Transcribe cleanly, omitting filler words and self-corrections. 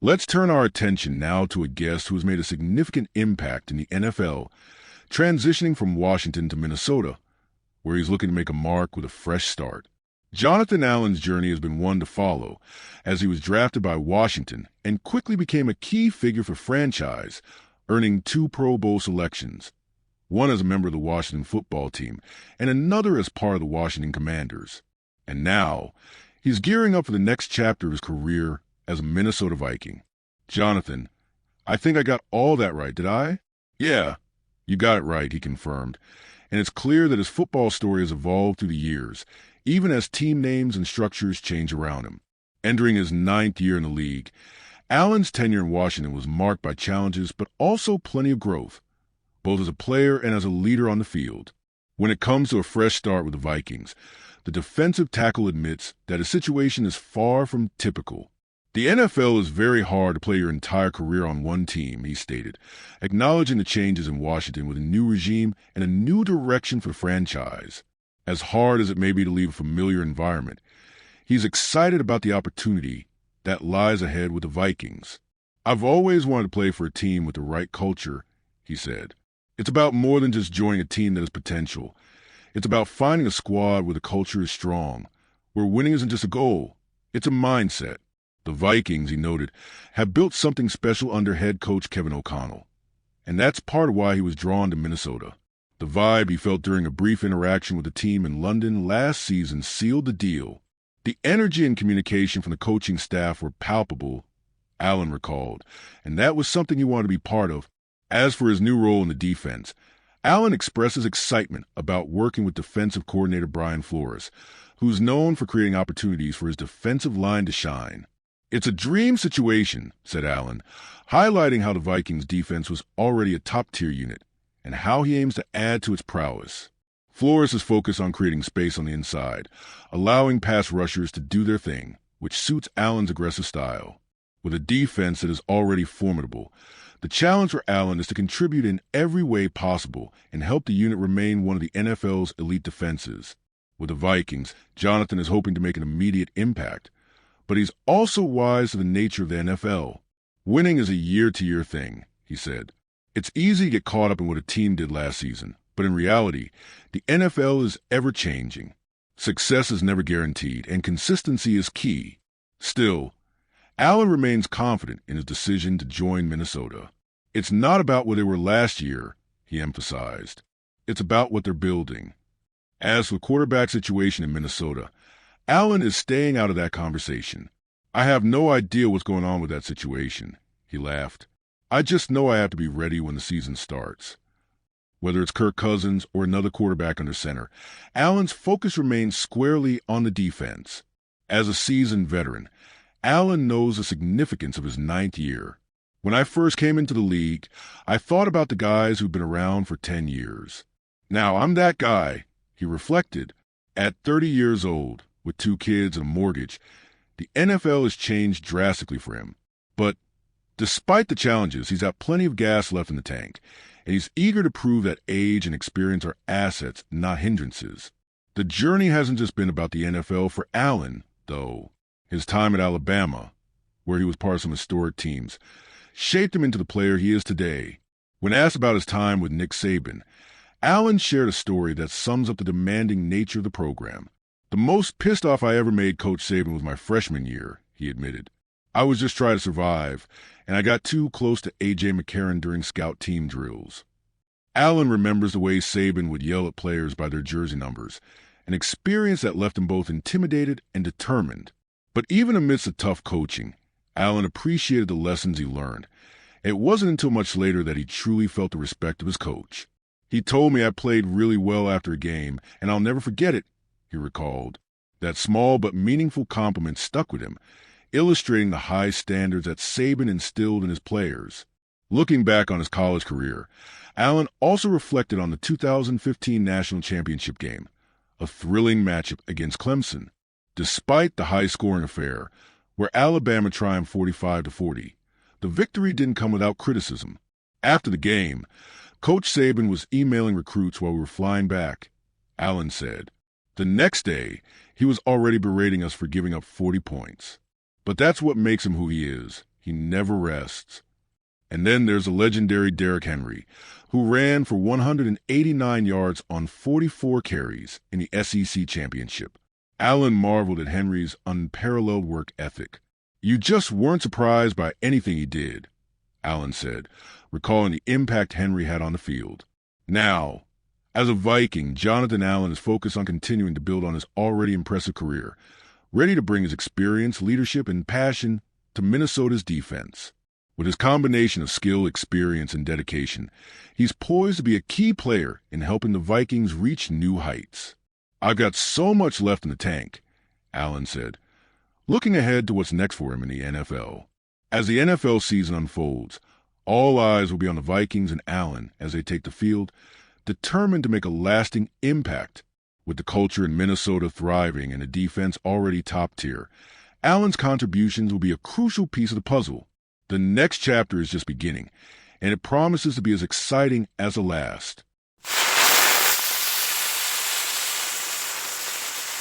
Let's turn our attention now to a guest who has made a significant impact in the NFL, transitioning from Washington to Minnesota, where he's looking to make a mark with a fresh start. Jonathan Allen's journey has been one to follow, as he was drafted by Washington and quickly became a key figure for franchise, earning 2 Pro Bowl selections, one as a member of the Washington football team and another as part of the Washington Commanders. And now, he's gearing up for the next chapter of his career as a Minnesota Viking. Jonathan, I think I got all that right, did I? Yeah, you got it right, he confirmed. And it's clear that his football story has evolved through the years, even as team names and structures change around him. Entering his 9th year in the league, Allen's tenure in Washington was marked by challenges but also plenty of growth, both as a player and as a leader on the field. When it comes to a fresh start with the Vikings, the defensive tackle admits that his situation is far from typical. The NFL is very hard to play your entire career on one team, he stated, acknowledging the changes in Washington with a new regime and a new direction for the franchise. As hard as it may be to leave a familiar environment, he's excited about the opportunity that lies ahead with the Vikings. I've always wanted to play for a team with the right culture, he said. It's about more than just joining a team that has potential. It's about finding a squad where the culture is strong, where winning isn't just a goal, it's a mindset. The Vikings, he noted, have built something special under head coach Kevin O'Connell, and that's part of why he was drawn to Minnesota. The vibe he felt during a brief interaction with the team in London last season sealed the deal. The energy and communication from the coaching staff were palpable, Allen recalled, and that was something he wanted to be part of. As for his new role in the defense, Allen expresses excitement about working with defensive coordinator Brian Flores, who's known for creating opportunities for his defensive line to shine. It's a dream situation, said Allen, highlighting how the Vikings' defense was already a top-tier unit and how he aims to add to its prowess. Flores is focused on creating space on the inside, allowing pass rushers to do their thing, which suits Allen's aggressive style. With a defense that is already formidable, the challenge for Allen is to contribute in every way possible and help the unit remain one of the NFL's elite defenses. With the Vikings, Jonathan is hoping to make an immediate impact, but he's also wise to the nature of the NFL. Winning is a year-to-year thing, he said. It's easy to get caught up in what a team did last season, but in reality, the NFL is ever-changing. Success is never guaranteed, and consistency is key. Still, Allen remains confident in his decision to join Minnesota. It's not about where they were last year, he emphasized. It's about what they're building. As for the quarterback situation in Minnesota, Allen is staying out of that conversation. I have no idea what's going on with that situation, he laughed. I just know I have to be ready when the season starts. Whether it's Kirk Cousins or another quarterback under center, Allen's focus remains squarely on the defense. As a seasoned veteran, Allen knows the significance of his 9th year. When I first came into the league, I thought about the guys who've been around for 10 years. Now I'm that guy, he reflected. At 30 years old, with 2 kids and a mortgage, the NFL has changed drastically for him. But despite the challenges, he's got plenty of gas left in the tank, and he's eager to prove that age and experience are assets, not hindrances. The journey hasn't just been about the NFL for Allen, though. His time at Alabama, where he was part of some historic teams, shaped him into the player he is today. When asked about his time with Nick Saban, Allen shared a story that sums up the demanding nature of the program. The most pissed off I ever made Coach Saban was my freshman year, he admitted. I was just trying to survive, and I got too close to A.J. McCarron during scout team drills. Allen remembers the way Saban would yell at players by their jersey numbers, an experience that left him both intimidated and determined. But even amidst the tough coaching, Allen appreciated the lessons he learned. It wasn't until much later that he truly felt the respect of his coach. He told me I played really well after a game, and I'll never forget it, he recalled. That small but meaningful compliment stuck with him, illustrating the high standards that Saban instilled in his players. Looking back on his college career, Allen also reflected on the 2015 national championship game, a thrilling matchup against Clemson. Despite the high-scoring affair, where Alabama triumphed 45-40, the victory didn't come without criticism. After the game, Coach Saban was emailing recruits while we were flying back. Allen said, "The next day, he was already berating us for giving up 40 points. But that's what makes him who he is," He never rests. And then there's the legendary Derrick Henry, who ran for 189 yards on 44 carries in the SEC championship. Allen marveled at Henry's unparalleled work ethic. You just weren't surprised by anything he did, Allen said, recalling the impact Henry had on the field. Now, as a Viking, Jonathan Allen is focused on continuing to build on his already impressive career, ready to bring his experience, leadership, and passion to Minnesota's defense. With his combination of skill, experience, and dedication, he's poised to be a key player in helping the Vikings reach new heights. I've got so much left in the tank, Allen said, looking ahead to what's next for him in the NFL. As the NFL season unfolds, all eyes will be on the Vikings and Allen as they take the field, determined to make a lasting impact. With the culture in Minnesota thriving and a defense already top tier, Allen's contributions will be a crucial piece of the puzzle. The next chapter is just beginning, and it promises to be as exciting as the last.